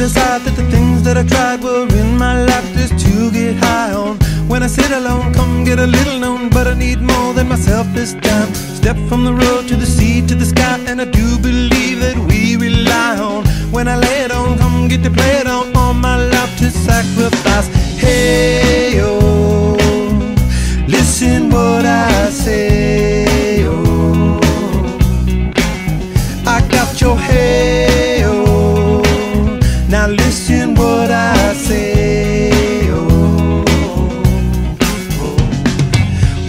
decide that the things that I tried were in my life just to get high on. When I sit alone, come get a little known, but I need more than myself this time. Step from the road to the sea to the sky, and I do believe that we rely on. When I lay it on, come get to play it on, all my life to sacrifice. Hey, oh, listen what I say, oh, I got your hey, oh, now listen what I say, oh,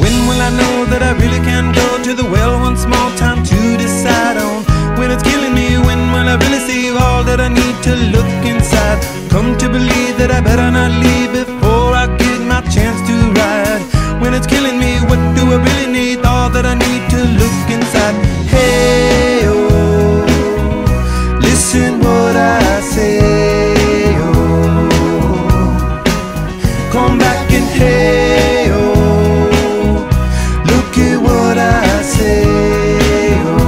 when will I know that I really can go to the well once more? Time to decide on when it's killing me. When will I really see all that I need to look inside? Come to believe that I better not leave before I get my chance to ride. When it's killing me, what do I really need? All that I need to look inside. Hey, oh, listen what I say, oh, come back and hey, oh, look at what I say, oh.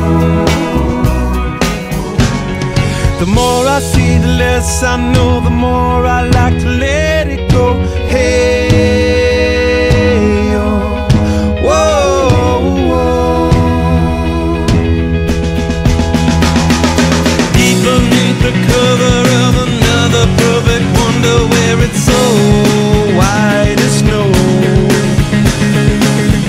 The more I see, the less I know, the more I like to let it go. Hey, oh, whoa, whoa. Deep beneath the cover of another perfect wonder, where it's so white as snow,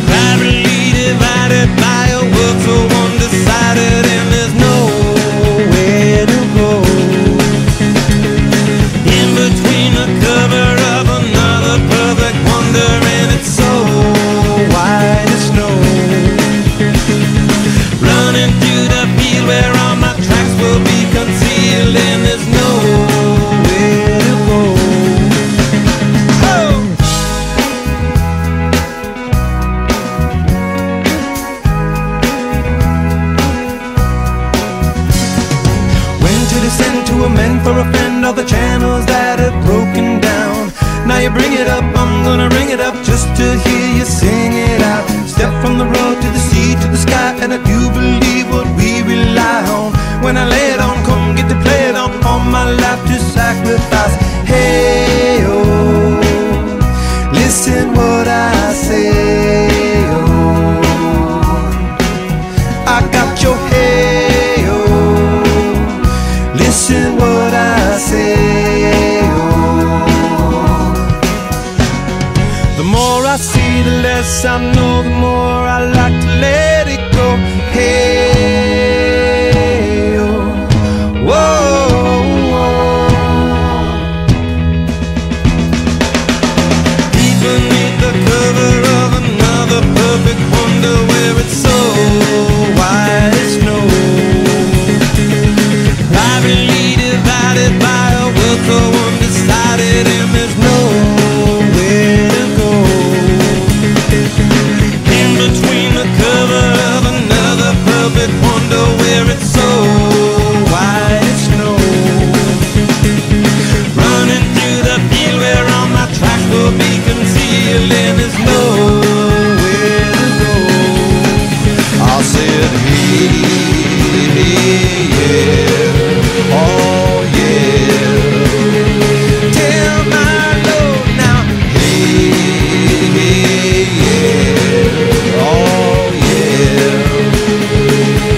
privately divided by a world so undecided, and there's nowhere to go. In between the cover of another perfect wonder, and it's so white as snow, running through the field where all my tracks will be concealed, and there's nowhere to go. Oh! When to descend to amend for a friend all the channels that have broken down. Now you bring it up, I'm gonna ring it up just to hear you sing it out. Step from the road to the sea to the sky, and I do believe what we rely on. When I lay it on, come get to play it on, all my life to sacrifice. Hey, oh, listen what I say, oh, I got your hey, oh, listen what I say, oh. The more I see, the less I know, the more I like to let it go. Hey, oh, whoa, whoa. Deep beneath the cover of another perfect wonder, where it's so white as snow, privately divided by a world so undecided, and there's nowhere to go. In between the cover of another perfect wonder, where it's so white as snow, running through the field where all my tracks will be concealed, and there's nowhere to go. I said, hey, yeah, oh yeah, tell my Lord now. Hey, yeah, oh yeah,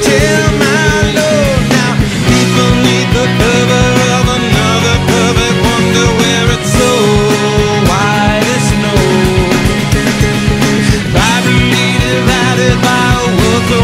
tell my Lord now. Deep beneath the cover of another perfect wonder, where it's so white as snow, privately divided by a world so